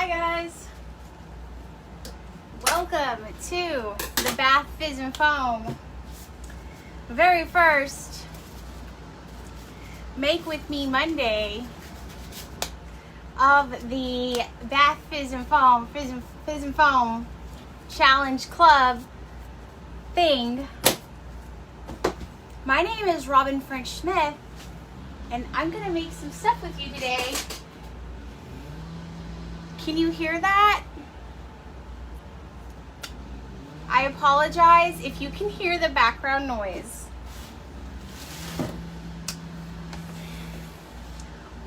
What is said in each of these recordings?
Hi guys, welcome to the Bath Fizz and Foam very first Make With Me Monday of the Bath Fizz and Foam Challenge Club thing. My name is Robyn French Smith and I'm gonna make some stuff with you today. Can you hear that? I apologize if you can hear the background noise.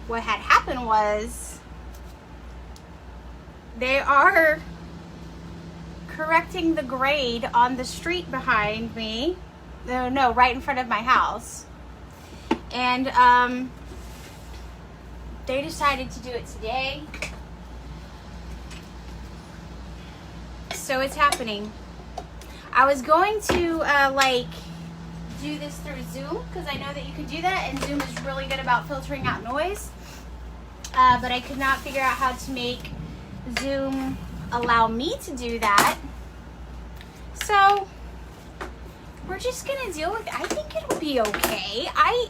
What had happened was they are correcting the grade on the street behind me. No, right in front of my house. And they decided to do it today. So it's happening. I was going to do this through Zoom because I know that you can do that, and Zoom is really good about filtering out noise. But I could not figure out how to make Zoom allow me to do that. So we're just gonna deal with it. I think it'll be okay. I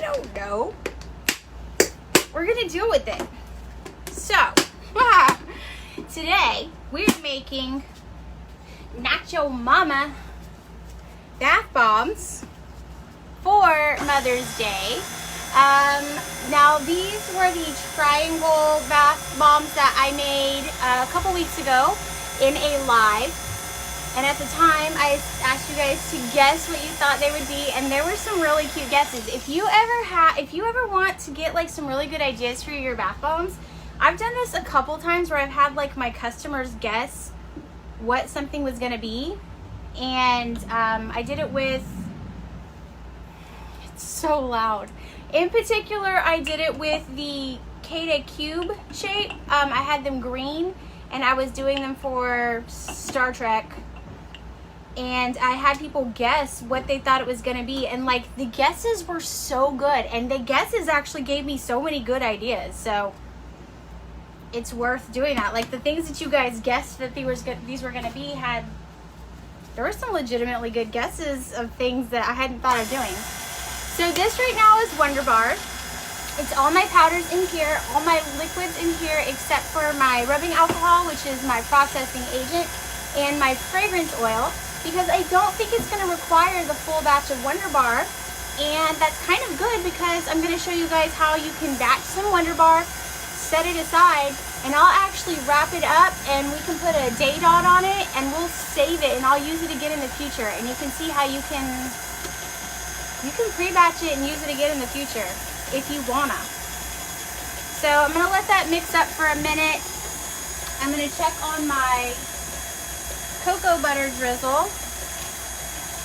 don't know. We're gonna deal with it. So today we're making Nacho Mama bath bombs for Mother's Day. Now these were the triangle bath bombs that I made a couple weeks ago in a live. And at the time, I asked you guys to guess what you thought they would be, and there were some really cute guesses. If you ever want to get like some really good ideas for your bath bombs, I've done this a couple times where I've had like my customers guess what something was gonna be, and I did it with. It's so loud. In particular, I did it with the Kata Cube shape. I had them green, and I was doing them for Star Trek. And I had people guess what they thought it was going to be. And like the guesses were so good. And the guesses actually gave me so many good ideas. So it's worth doing that. Like the things that you guys guessed that these were going to be there were some legitimately good guesses of things that I hadn't thought of doing. So this right now is WonderBar. It's all my powders in here, all my liquids in here, except for my rubbing alcohol, which is my processing agent, and my fragrance oil. Because I don't think it's going to require the full batch of WonderBar, and that's kind of good because I'm going to show you guys how you can batch some WonderBar, set it aside, and I'll actually wrap it up and we can put a date on it and we'll save it and I'll use it again in the future. And you can see how you can pre-batch it and use it again in the future if you wanna. So I'm going to let that mix up for a minute. I'm going to check on my cocoa butter drizzle.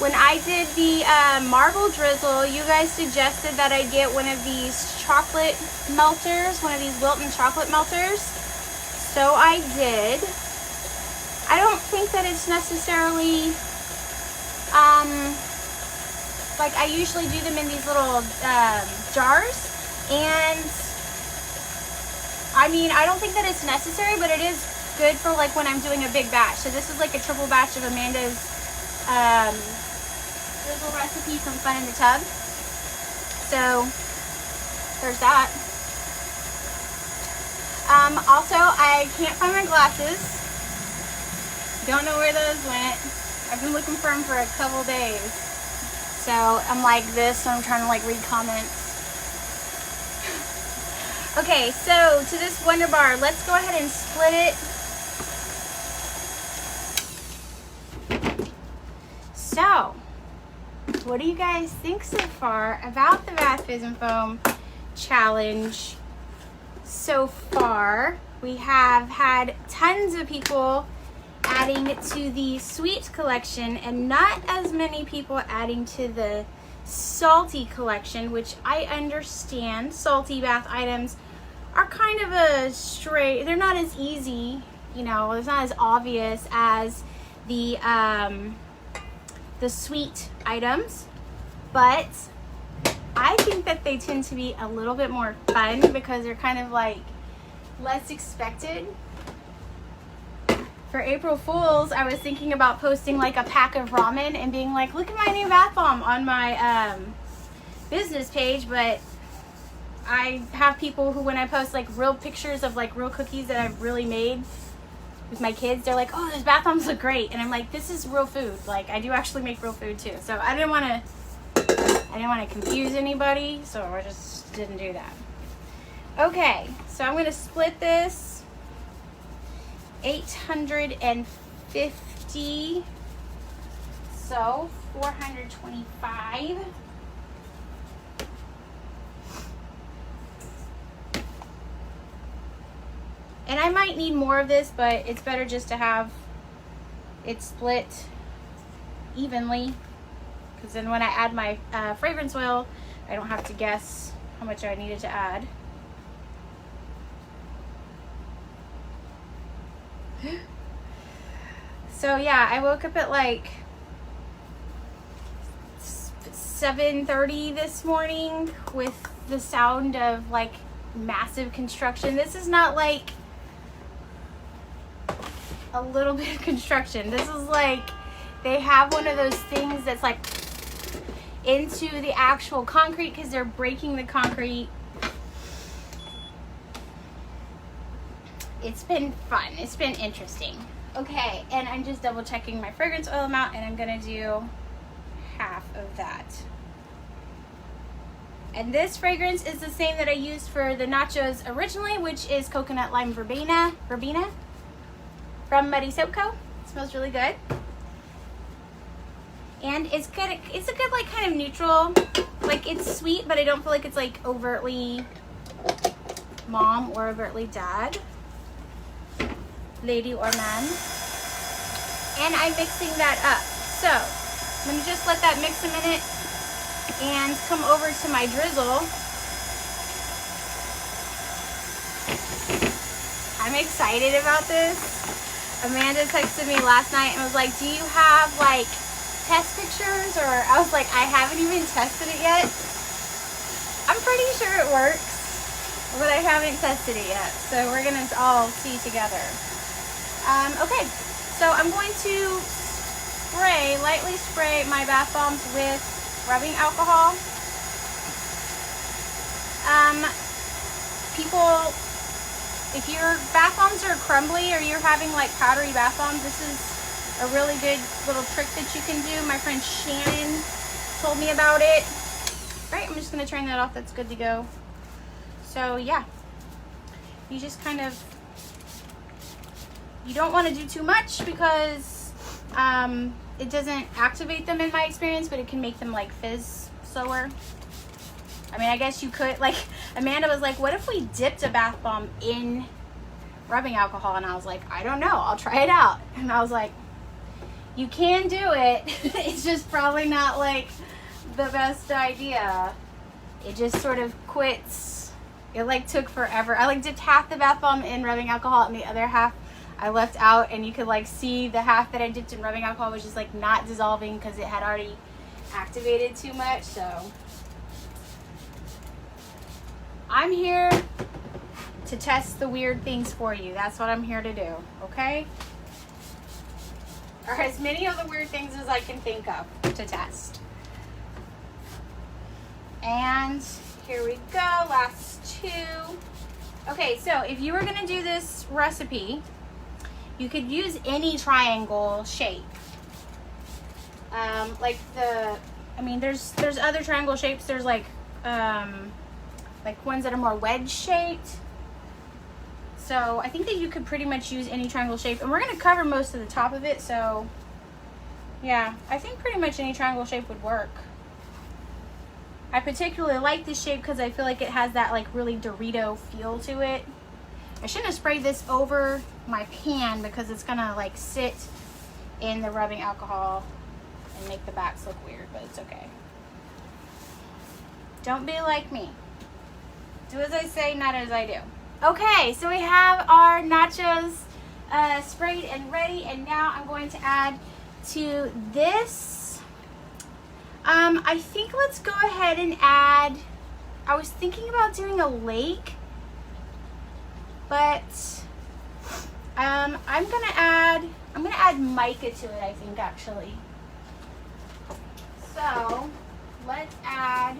When I did the marble drizzle, you guys suggested that I get one of these chocolate melters, one of these Wilton chocolate melters. So I did. I don't think that it's necessarily, like I usually do them in these little jars. And I mean, I don't think that it's necessary, but it is good for like when I'm doing a big batch. So this is like a triple batch of Amanda's Drizzle Recipe from Fun in the Tub. So there's that. Also, I can't find my glasses. Don't know where those went. I've been looking for them for a couple days. So I'm like this, so I'm trying to like read comments. Okay, so to this WonderBar, let's go ahead and split it. So, what do you guys think so far about the Bath Fizz and Foam challenge? So far, we have had tons of people adding to the sweet collection and not as many people adding to the salty collection, which I understand. Salty bath items are kind of they're not as easy, you know, it's not as obvious as the sweet items, but I think that they tend to be a little bit more fun because they're kind of like less expected. For April Fools, I was thinking about posting like a pack of ramen and being like, look at my new bath bomb on my business page, but I have people who, when I post like real pictures of like real cookies that I've really made with my kids, they're like, oh, those bath bombs look great. And I'm like, this is real food. Like, I do actually make real food too. So I didn't want to confuse anybody, so I just didn't do that. Okay, so I'm going to split this 850, so 425. And I might need more of this, but it's better just to have it split evenly, because then when I add my fragrance oil, I don't have to guess how much I needed to add. So yeah, I woke up at like 7:30 this morning with the sound of like massive construction. This is not like a little bit of construction. This is like, they have one of those things that's like into the actual concrete because they're breaking the concrete. It's been fun. It's been interesting. Okay, and I'm just double checking my fragrance oil amount, and I'm gonna do half of that. And this fragrance is the same that I used for the nachos originally, which is coconut lime verbena from Muddy Soap Co. It smells really good. And it's good. It's a good like kind of neutral, like it's sweet, but I don't feel like it's like overtly mom or overtly dad, lady or man. And I'm mixing that up. So I'm gonna just let that mix a minute and come over to my drizzle. I'm excited about this. Amanda texted me last night and was like, do you have like test pictures? Or I was like, I haven't even tested it yet. I'm pretty sure it works, but I haven't tested it yet. So we're gonna all see together. Okay, so I'm going to lightly spray my bath bombs with rubbing alcohol. People, if your bath bombs are crumbly or you're having like powdery bath bombs, this is a really good little trick that you can do. My friend Shannon told me about it. All right, I'm just gonna turn that off. That's good to go. So yeah, you just kind of, you don't want to do too much because it doesn't activate them in my experience, but it can make them like fizz slower. I mean, I guess you could, like, Amanda was like, what if we dipped a bath bomb in rubbing alcohol? And I was like, I don't know, I'll try it out. And I was like, you can do it. It's just probably not like the best idea. It just sort of quits. It like took forever. I like dipped half the bath bomb in rubbing alcohol and the other half I left out, and you could like see the half that I dipped in rubbing alcohol was just like not dissolving because it had already activated too much. So I'm here to test the weird things for you. That's what I'm here to do, okay? Or as many of the weird things as I can think of to test. And here we go, last two. Okay, so if you were gonna do this recipe, you could use any triangle shape. I mean, there's other triangle shapes. There's like ones that are more wedge shaped. So I think that you could pretty much use any triangle shape. And we're gonna cover most of the top of it, so yeah, I think pretty much any triangle shape would work. I particularly like this shape because I feel like it has that like really Dorito feel to it. I shouldn't have sprayed this over my pan because it's gonna like sit in the rubbing alcohol and make the backs look weird, but it's okay. Don't be like me. Do as I say, not as I do. Okay, so we have our nachos sprayed and ready, and now I'm going to add to this. I think let's go ahead and add, I was thinking about doing a lake. but I'm gonna add mica to it, I think, actually. So let's add,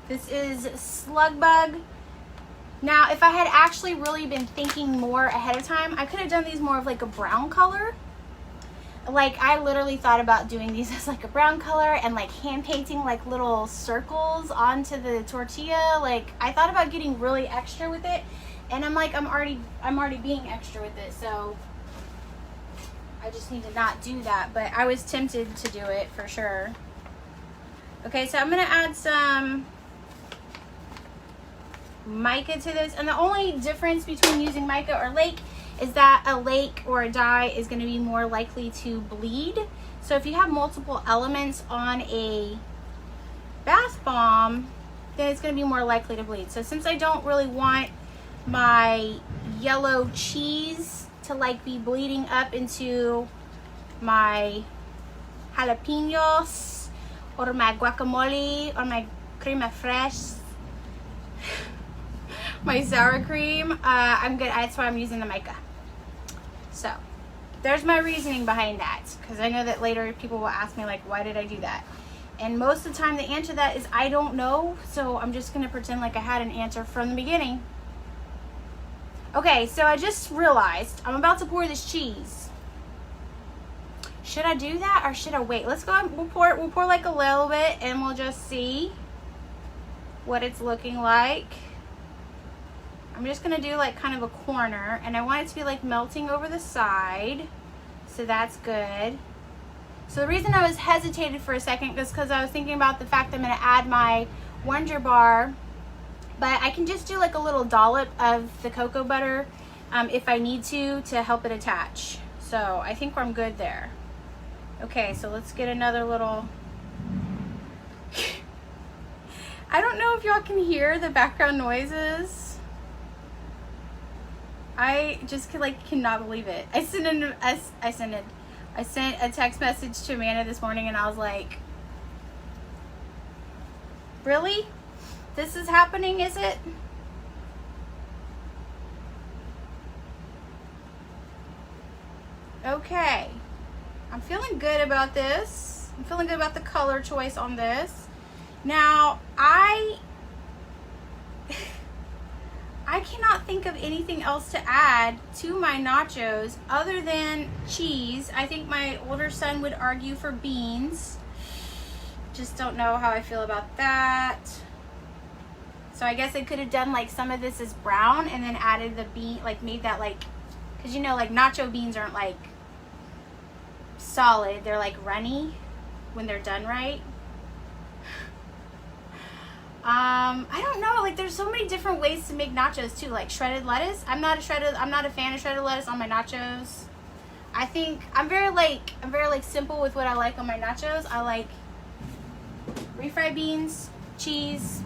this is Slug Bug. Now, if I had actually really been thinking more ahead of time, I could have done these more of like a brown color. Like, I literally thought about doing these as like a brown color and like hand painting like little circles onto the tortilla. Like, I thought about getting really extra with it, and I'm like, I'm already being extra with it, so I just need to not do that. But I was tempted to do it for sure. Okay, so I'm gonna add some mica to this, and the only difference between using mica or lake is that a lake or a dye is going to be more likely to bleed. So if you have multiple elements on a bath bomb, then it's going to be more likely to bleed. So since I don't really want my yellow cheese to like be bleeding up into my jalapenos or my guacamole or my crema fraiche, my sour cream, that's why I'm using the mica. So there's my reasoning behind that, because I know that later people will ask me like, why did I do that? And most of the time the answer to that is I don't know, so I'm just gonna pretend like I had an answer from the beginning. Okay, so I just realized I'm about to pour this cheese. Should I do that or should I wait? Let's go ahead, we'll pour like a little bit and we'll just see what it's looking like. I'm just gonna do like kind of a corner, and I want it to be like melting over the side, so that's good. So the reason I was hesitated for a second was because I was thinking about the fact that I'm gonna add my WonderBar, but I can just do like a little dollop of the cocoa butter if I need to help it attach. So I think I'm good there. Okay, so let's get another little I don't know if y'all can hear the background noises. I just cannot believe it. I sent a text message to Amanda this morning, and I was like, really? This is happening, is it? Okay. I'm feeling good about this. I'm feeling good about the color choice on this. Now, I cannot think of anything else to add to my nachos other than cheese. I think my older son would argue for beans. Just don't know how I feel about that. So I guess I could have done like some of this as brown and then added the bean, like made that like, because you know like nacho beans aren't like solid, they're like runny when they're done right. I don't know, like there's so many different ways to make nachos too, like shredded lettuce. I'm not a fan of shredded lettuce on my nachos. I think I'm very simple with what I like on my nachos. I like refried beans, cheese,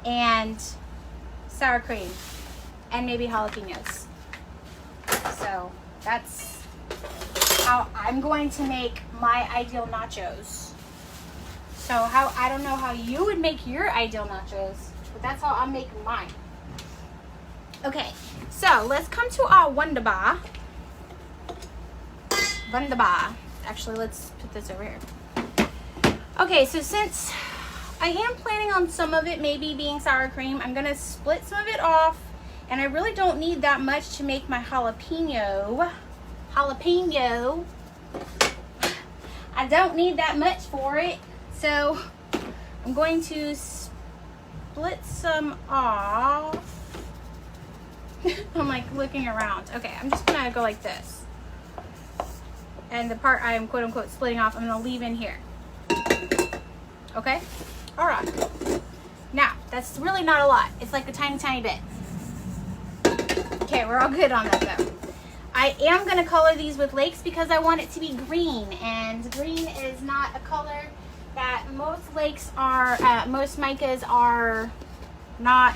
and sour cream, and maybe jalapenos. So that's how I'm going to make my ideal nachos. So I don't know how you would make your ideal nachos, but that's how I'm making mine. Okay, so let's come to our WonderBar. Actually, let's put this over here. Okay, so since I am planning on some of it maybe being sour cream, I'm gonna split some of it off, and I really don't need that much to make my jalapeno. I don't need that much for it. So I'm going to split some off. I'm like looking around. Okay, I'm just gonna go like this. And the part I am quote unquote splitting off, I'm gonna leave in here. Okay? All right. Now, that's really not a lot. It's like a tiny, tiny bit. Okay, we're all good on that though. I am gonna color these with lakes because I want it to be green, and green is not a color that most lakes are, most micas are not,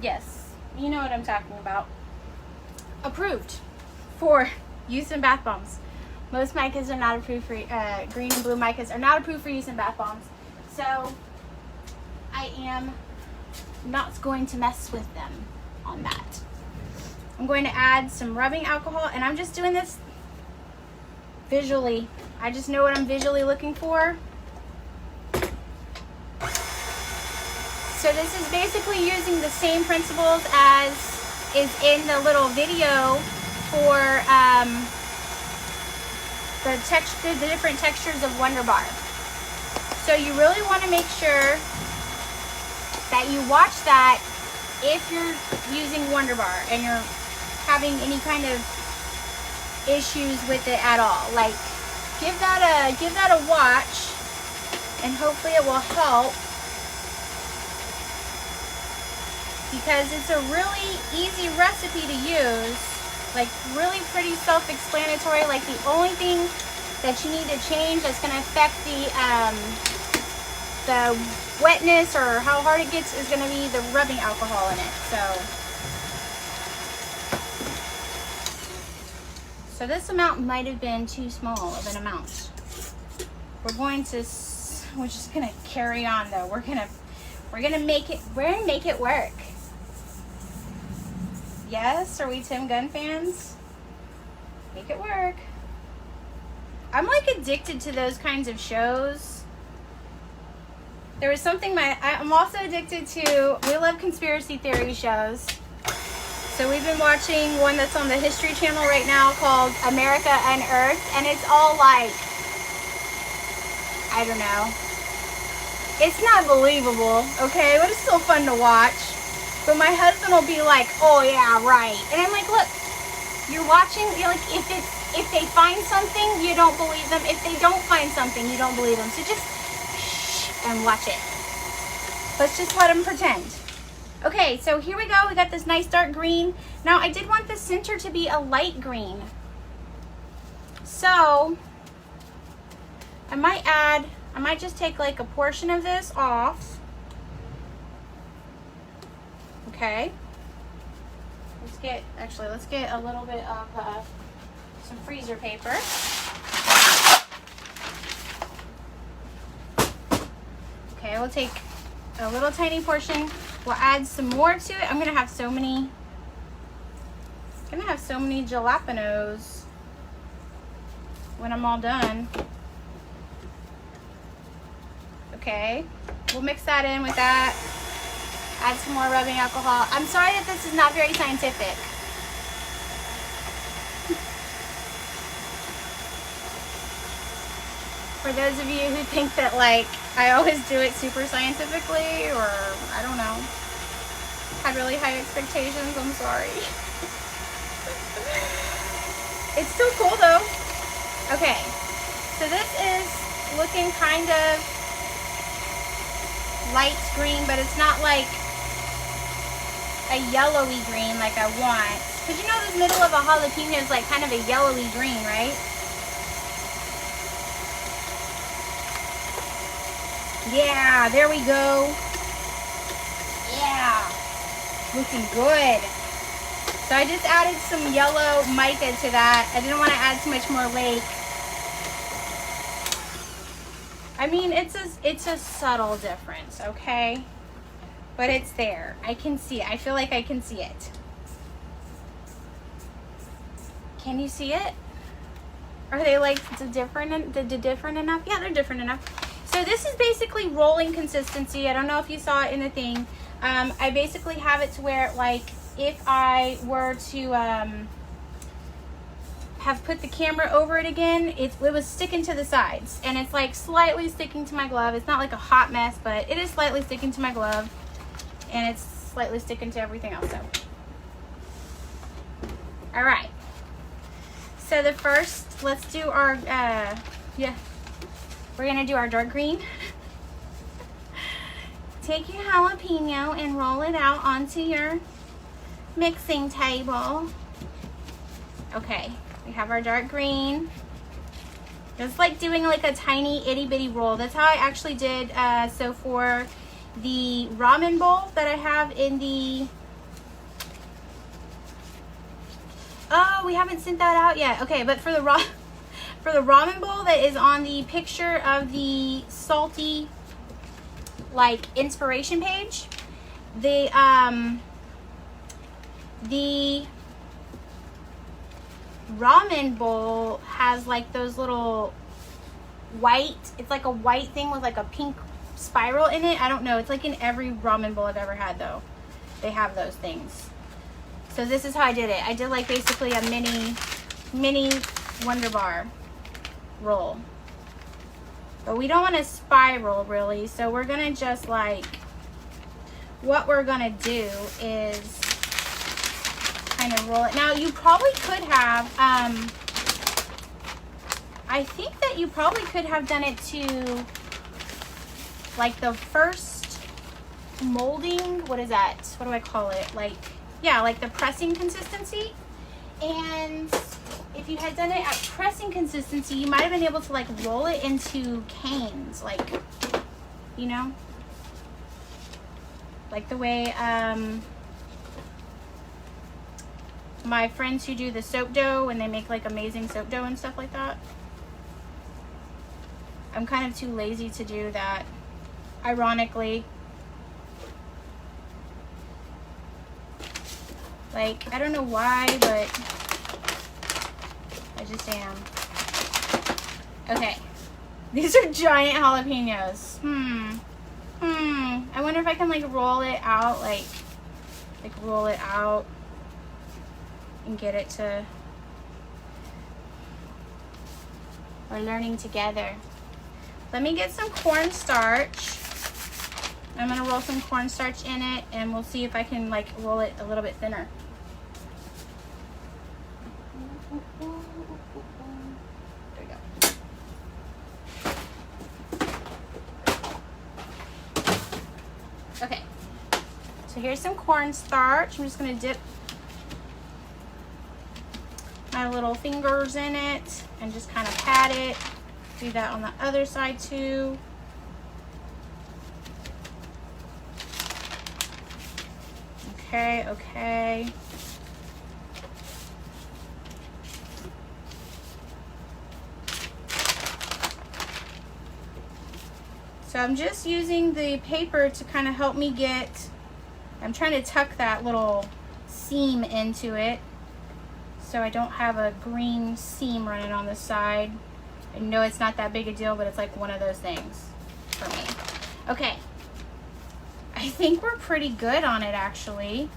yes, you know what I'm talking about, approved for use in bath bombs. Most micas are not approved for, green and blue micas are not approved for use in bath bombs. So I am not going to mess with them on that. I'm going to add some rubbing alcohol, and I'm just doing this visually. I just know what I'm visually looking for. So this is basically using the same principles as is in the little video for the different textures of WonderBar. So you really want to make sure that you watch that if you're using WonderBar and you're having any kind of issues with it at all. Like, give that a watch, and hopefully it will help, because it's a really easy recipe to use, like really pretty self-explanatory. Like, the only thing that you need to change that's going to affect the wetness or how hard it gets is going to be the rubbing alcohol in it. So this amount might have been too small of an amount. We're just gonna carry on though. We're gonna make it work. Yes, are we Tim Gunn fans? Make it work. I'm like addicted to those kinds of shows. There was something I'm also addicted to. We love conspiracy theory shows. So we've been watching one that's on the History Channel right now called America Unearthed, and it's all like, I don't know. It's not believable, okay? But it's still fun to watch. But my husband will be like, oh yeah, right. And I'm like, look, you're watching, you're like, if they find something, you don't believe them. If they don't find something, you don't believe them. So just shh and watch it. Let's just let them pretend. Okay, so here we go. We got this nice dark green. Now, I did want the center to be a light green. So, I might just take like a portion of this off. Okay. Let's get a little bit of some freezer paper. Okay, we'll take a little tiny portion. We'll add some more to it. I'm gonna have so many jalapenos when I'm all done. Okay, we'll mix that in with that. Add some more rubbing alcohol. I'm sorry that this is not very scientific. For those of you who think that like I always do it super scientifically, or I don't know, had really high expectations, I'm sorry. It's still cool though. Okay, so this is looking kind of light green, but it's not like a yellowy green like I want. Because you know the middle of a jalapeno is like kind of a yellowy green, right? Yeah, there we go. Yeah, looking good. So I just added some yellow mica to that. I didn't want to add too much more lake. I mean, it's a subtle difference, okay? But it's there. I can see it. I feel like I can see it. Can you see it? Are they like different enough? Yeah, they're different enough. So this is basically rolling consistency. I don't know if you saw it in the thing. I basically have it to where, like, if I were to have put the camera over it again, it was sticking to the sides. And it's like slightly sticking to my glove. It's not like a hot mess, but it is slightly sticking to my glove. And it's slightly sticking to everything else. So, all right. So the first, let's do our, we're gonna do our dark green. Take your jalapeno and roll it out onto your mixing table. Okay, we have our dark green. It's like doing like a tiny itty bitty roll. That's how I actually did, so for the ramen bowl that I have in the, oh, we haven't sent that out yet. Okay, but for the ramen bowl that is on the picture of the salty like inspiration page. The ramen bowl has like those little white, it's like a white thing with like a pink spiral in it. I don't know, it's like in every ramen bowl I've ever had though. They have those things. So this is how I did it. I did like basically a mini WonderBar roll. But we don't want to spiral really, so we're gonna just like, what we're gonna do is kind of roll it. Now you probably could have, I think that you probably could have done it to like the first molding, what is that? What do I call it? Like, yeah, like the pressing consistency. And if you had done it at pressing consistency, you might have been able to like roll it into canes, like, you know, like the way my friends who do the soap dough, when they make like amazing soap dough and stuff like that. I'm kind of too lazy to do that, ironically. Like, I don't know why, but I just am. Okay. These are giant jalapenos. I wonder if I can like roll it out, like roll it out and get it to, we're learning together. Let me get some cornstarch. I'm gonna roll some cornstarch in it and we'll see if I can like roll it a little bit thinner. There we go. Okay, so here's some cornstarch. I'm just gonna dip my little fingers in it and just kind of pat it. Do that on the other side too. Okay. So I'm just using the paper to kind of help me get, I'm trying to tuck that little seam into it so I don't have a green seam running on the side. I know it's not that big a deal, but it's like one of those things for me. Okay. I think we're pretty good on it actually.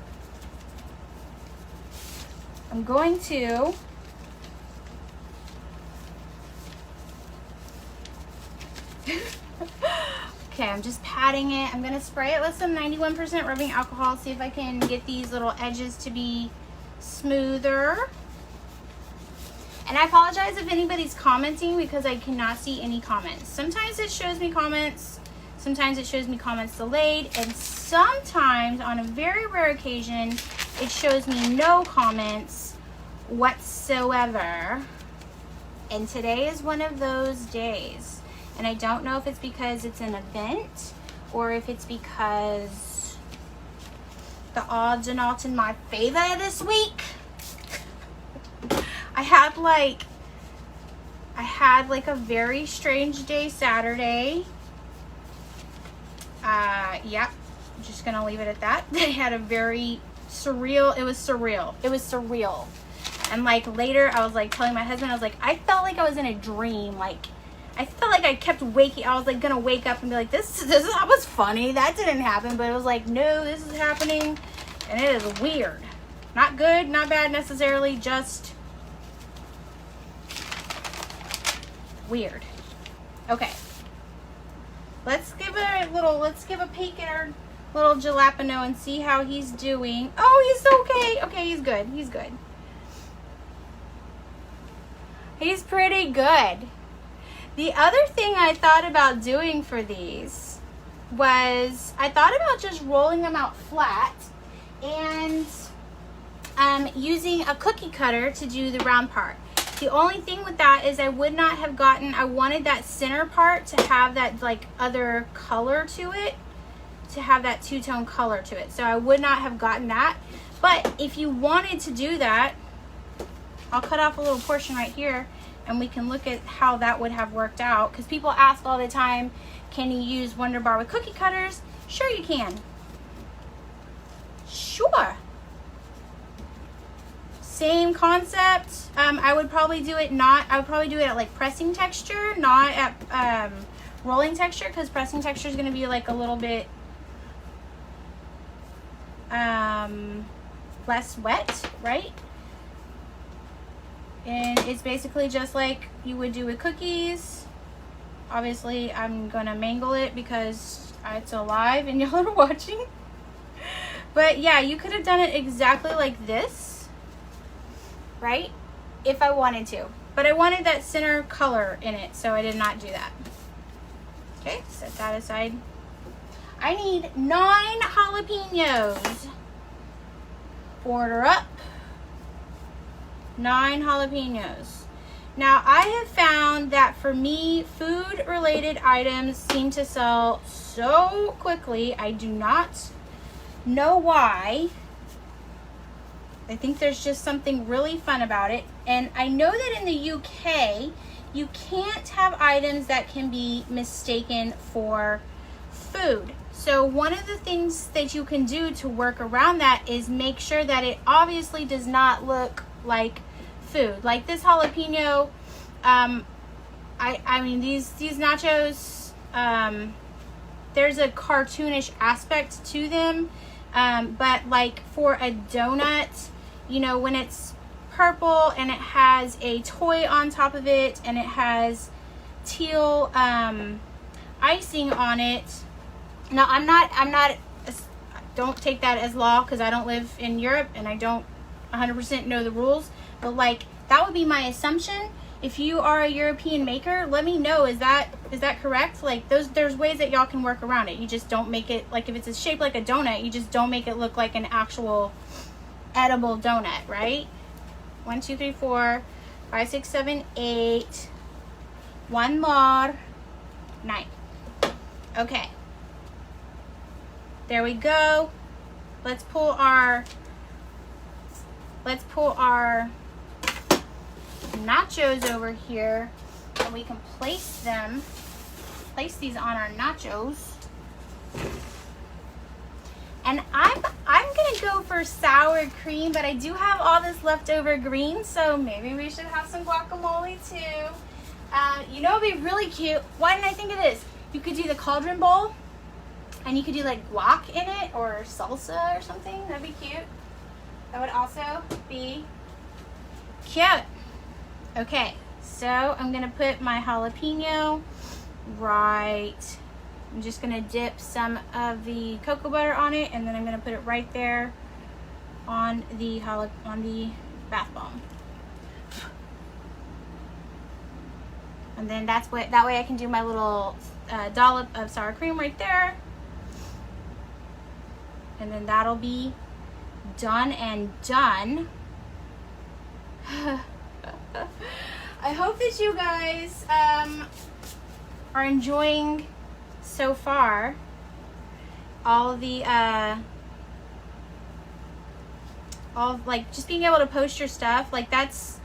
I'm going to okay, I'm just patting it. I'm gonna spray it with some 91% rubbing alcohol, see if I can get these little edges to be smoother. And I apologize if anybody's commenting because I cannot see any comments. Sometimes it shows me comments, sometimes it shows me comments delayed, and sometimes, on a very rare occasion, it shows me no comments whatsoever. And today is one of those days. And I don't know if it's because it's an event or if it's because the odds are not in my favor this week. I had like a very strange day Saturday. Yeah, I'm just gonna leave it at that. I had a very surreal, it was surreal. And like later I was like telling my husband, I was like, I felt like I was in a dream. Like I felt like I kept waking, I was like gonna wake up and be like, that was funny, that didn't happen. But it was like, no, this is happening and it is weird. Not good, not bad necessarily, just weird. Okay. Let's give a peek at our little jalapeno and see how he's doing. Oh, he's okay. Okay, he's good. He's good. He's pretty good. The other thing I thought about doing for these was I thought about just rolling them out flat and using a cookie cutter to do the round part. The only thing with that is I would not have gotten, I wanted that center part to have that like other color to it, to have that two-tone color to it. So I would not have gotten that. But if you wanted to do that, I'll cut off a little portion right here and we can look at how that would have worked out, because people ask all the time, can you use WonderBar with cookie cutters? Sure you can. Sure. Same concept. I would probably do it at like pressing texture, not at rolling texture, because pressing texture is going to be like a little bit less wet, right? And it's basically just like you would do with cookies. Obviously, I'm gonna mangle it because it's alive and y'all are watching. But yeah, you could have done it exactly like this, right? If I wanted to. But I wanted that center color in it, so I did not do that. Okay, set that aside. I need 9 jalapenos. Order up. 9 jalapenos. Now, I have found that for me, food-related items seem to sell so quickly. I do not know why. I think there's just something really fun about it. And I know that in the UK, you can't have items that can be mistaken for food. So one of the things that you can do to work around that is make sure that it obviously does not look like food. Like this jalapeno, I mean these nachos, there's a cartoonish aspect to them, but like for a donut, you know, when it's purple and it has a toy on top of it and it has teal icing on it. Now I'm not don't take that as law, because I don't live in Europe and I don't 100% know the rules, but like that would be my assumption. If you are a European maker, let me know, is that correct? Like there's ways that y'all can work around it. You just don't make it, like if it's shaped like a donut, you just don't make it look like an actual edible donut, right? 1 2 3 4 5 6 7 8. One more. 9. Okay. There we go. Let's pull our nachos over here, and we can place these on our nachos. And I'm gonna go for sour cream, but I do have all this leftover green, so maybe we should have some guacamole too. You know, it'd be really cute. Why didn't I think of this? You could do the cauldron bowl, and you could do like guac in it or salsa or something. That'd be cute. That would also be cute. Okay, so I'm gonna put my jalapeno right. I'm just gonna dip some of the cocoa butter on it, and then I'm gonna put it right there on the bath bomb. And then that way I can do my little dollop of sour cream right there. And then that'll be done and done. I hope that you guys are enjoying so far all the like just being able to post your stuff. Like that's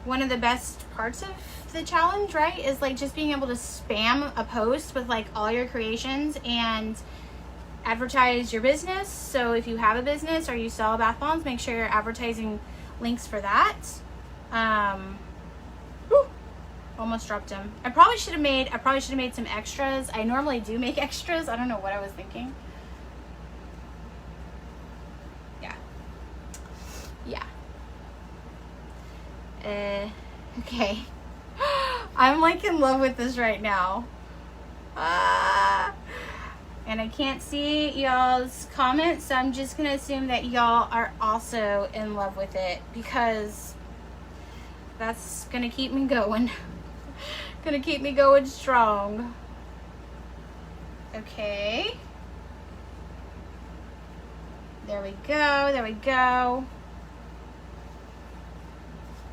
one of the best parts of the challenge, right? Is like just being able to spam a post with like all your creations and advertise your business. So if you have a business or you sell bath bombs, make sure you're advertising links for that. Almost dropped him. I probably should have made some extras. I normally do make extras. I don't know what I was thinking. Yeah. Okay. I'm like in love with this right now. And I can't see y'all's comments, so I'm just gonna assume that y'all are also in love with it, because that's gonna keep me going. Gonna keep me going strong. Okay. There we go, there we go.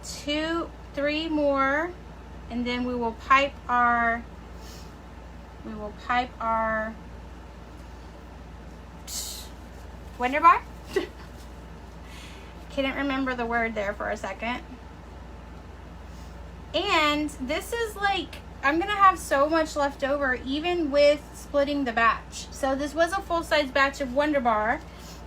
2, 3 more, and then we will pipe our WonderBar. Couldn't remember the word there for a second. And this is like, I'm gonna have so much left over even with splitting the batch. So this was a full-size batch of WonderBar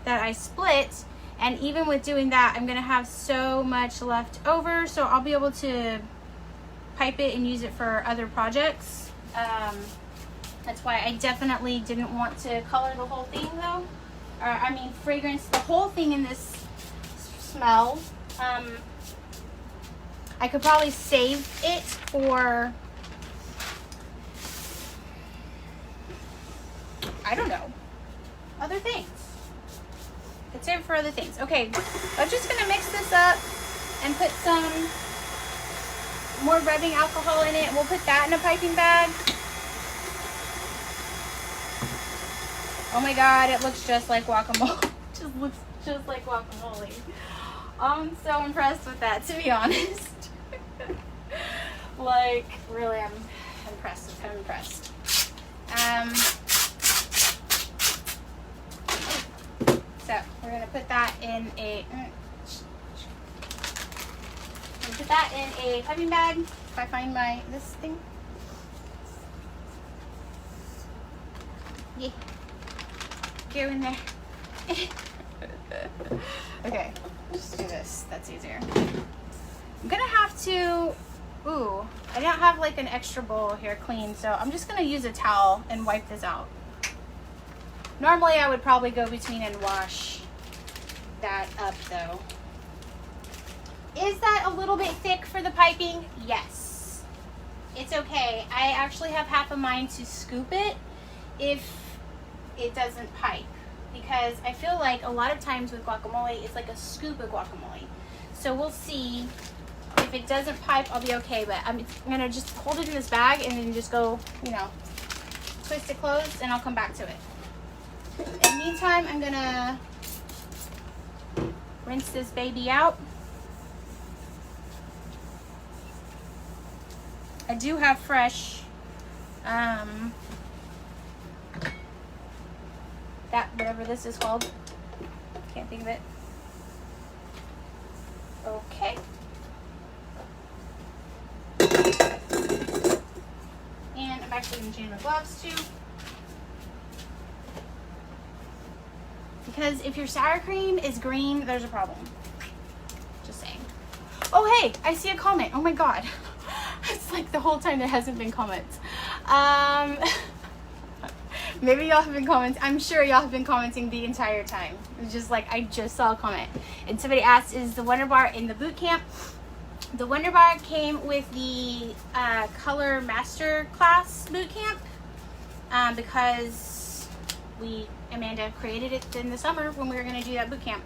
that I split, and even with doing that, I'm gonna have so much left over, so I'll be able to pipe it and use it for other projects. That's why I definitely didn't want to color the whole thing though. Or I mean fragrance the whole thing in this smell. I could probably save it for, I don't know, other things. Could save it for other things. Okay, I'm just gonna mix this up and put some more rubbing alcohol in it. We'll put that in a piping bag. Oh my God, it looks just like guacamole. Just looks just like guacamole. I'm so impressed with that, to be honest. Like, really, I'm impressed. I'm impressed. So we're gonna put that in a. Put that in a piping bag. If I find this thing. Yeah. Go in there. Okay, just do this. That's easier. I'm gonna have to. Ooh, I don't have like an extra bowl here clean, so I'm just gonna use a towel and wipe this out. Normally I would probably go between and wash that up though. Is that a little bit thick for the piping? Yes. It's okay. I actually have half of mine to scoop it if it doesn't pipe, because I feel like a lot of times with guacamole, it's like a scoop of guacamole. So we'll see. If it doesn't pipe, I'll be okay, but I'm gonna just hold it in this bag and then just go, you know, twist it closed, and I'll come back to it. In the meantime, I'm gonna rinse this baby out. I do have fresh, that, whatever this is called. Can't think of it. Okay. And I'm actually going to change my gloves too. Because if your sour cream is green, there's a problem. Just saying. Oh, hey, I see a comment. Oh my God. It's like the whole time there hasn't been comments. Maybe y'all have been commenting. I'm sure y'all have been commenting the entire time. It's just like, I just saw a comment. And somebody asked, is the WonderBar in the boot camp? The WonderBar came with the Color Master Class boot camp because Amanda created it in the summer when we were going to do that boot camp.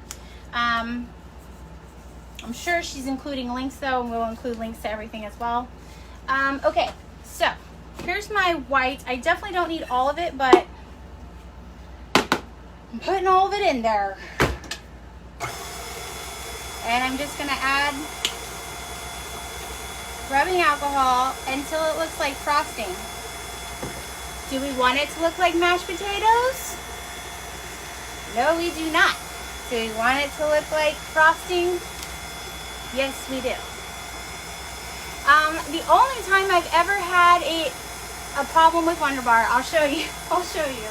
I'm sure she's including links though, and we'll include links to everything as well. Okay, so here's my white. I definitely don't need all of it, but I'm putting all of it in there. And I'm just going to add rubbing alcohol until it looks like frosting. Do we want it to look like mashed potatoes? No, we do not. Do we want it to look like frosting? Yes, we do. The only time I've ever had a problem with WonderBar, I'll show you. I'll show you.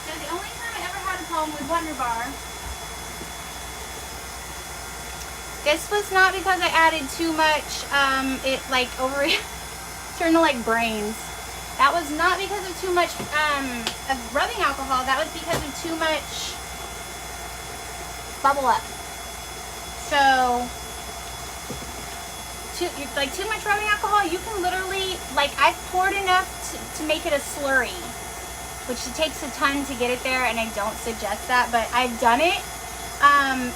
So the only time I ever had a problem with WonderBar, this was not because I added too much, it like turned to like brains. That was not because of too much of rubbing alcohol. That was because of too much bubble up. So, too much rubbing alcohol, you can literally, like, I've poured enough to make it a slurry, which it takes a ton to get it there, and I don't suggest that, but I've done it,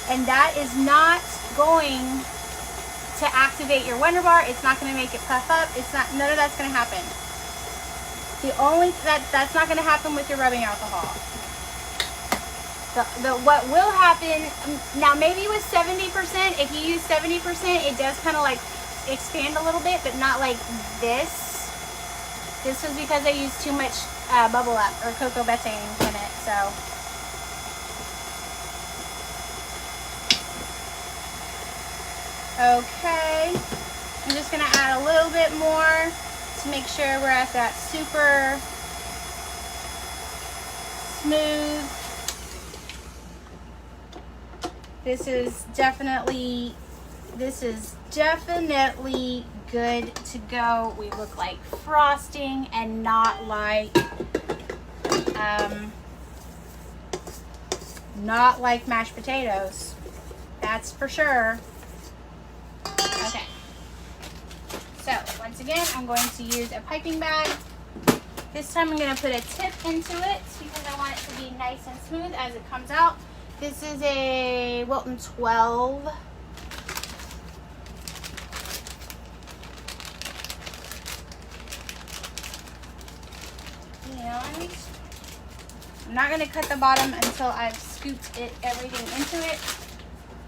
and that is not going to activate your WonderBar. It's not going to make it puff up. It's not, none of that's going to happen. That's not going to happen with your rubbing alcohol. What will happen, now maybe with 70%, if you use 70%, it does kind of like expand a little bit, but not like this. This was because I used too much bubble up or cocoa betaine in it, so. Okay, I'm just gonna add a little bit more to make sure we're at that super smooth. This is definitely good to go. We look like frosting and not like mashed potatoes. That's for sure. Okay. So once again, I'm going to use a piping bag. This time I'm going to put a tip into it because I want it to be nice and smooth as it comes out. This is a Wilton 12. And I'm not going to cut the bottom until I've scooped everything into it,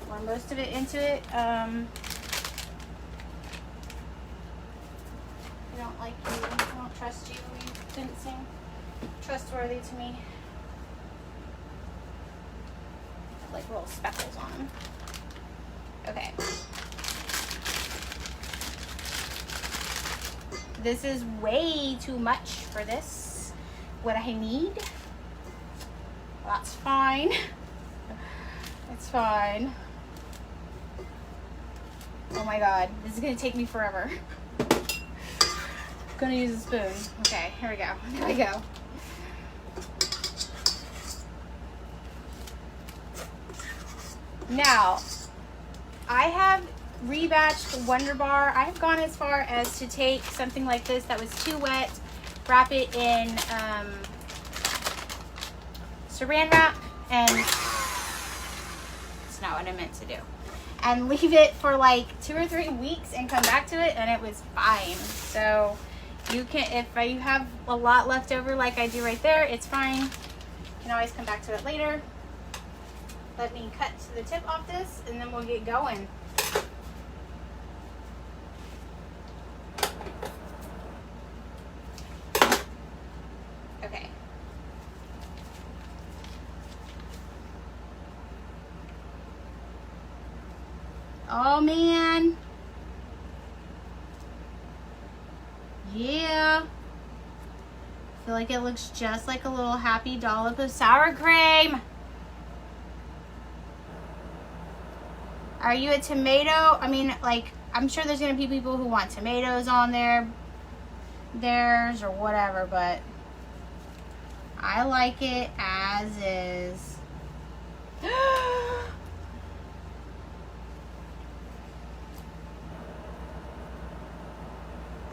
or most of it into it. I don't like you. I don't trust you. You didn't seem trustworthy to me. Like little speckles on them. Okay. This is way too much for this. What I need. That's fine. It's fine. Oh my god, this is gonna take me forever. I'm gonna use a spoon. Okay, here we go. There we go. Now, I have rebatched WonderBar. I have gone as far as to take something like this that was too wet, wrap it in saran wrap, and it's not what I meant to do, and leave it for like 2 or 3 weeks and come back to it, and it was fine. So you can, if you have a lot left over like I do right there, it's fine. You can always come back to it later. Let me cut the tip off this and then we'll get going. Okay. Oh man. Yeah. I feel like it looks just like a little happy dollop of sour cream. Are you a tomato? I mean, like, I'm sure there's gonna be people who want tomatoes on theirs or whatever, but I like it as is.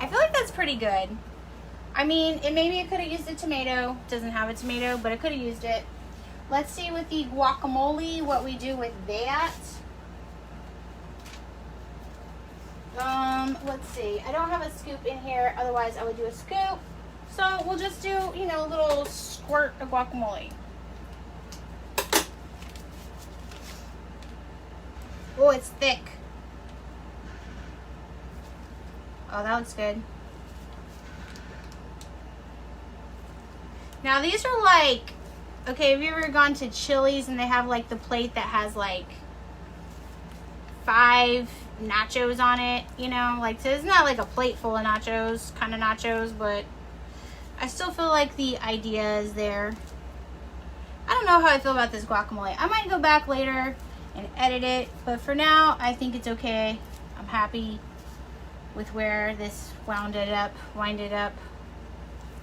I feel like that's pretty good. I mean, maybe it could have used a tomato. Doesn't have a tomato, but it could have used it. Let's see with the guacamole what we do with that. Let's see. I don't have a scoop in here, otherwise I would do a scoop. So we'll just do, you know, a little squirt of guacamole. Oh, it's thick. Oh, that looks good. Now these are like, okay, have you ever gone to Chili's and they have like the plate that has like 5 nachos on it, you know, like, so it's not like a plate full of nachos, kind of nachos, but I still feel like the idea is there. I don't know how I feel about this guacamole. I might go back later and edit it, but for now, I think it's okay. I'm happy with where this winded up,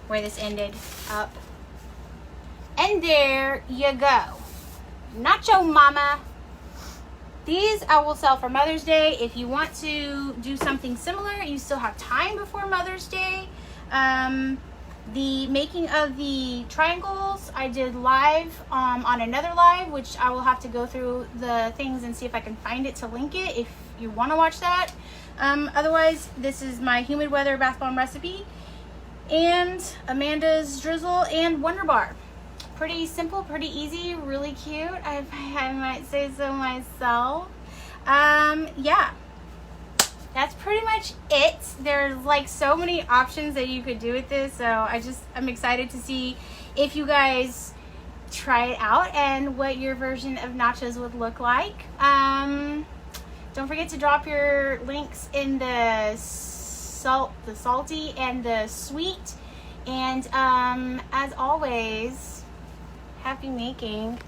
where this ended up. And there you go. Nacho mama. These I will sell for Mother's Day. If you want to do something similar, you still have time before Mother's Day. The making of the triangles I did live on another live, which I will have to go through the things and see if I can find it to link it if you want to watch that. Otherwise, this is my Humid Weather Bath Bomb recipe and Amanda's Drizzle and WonderBar. Pretty simple, pretty easy, really cute. I might say so myself. Yeah, that's pretty much it. There's like so many options that you could do with this, so I'm excited to see if you guys try it out and what your version of nachos would look like. Don't forget to drop your links in the salty and the sweet. And as always, happy making.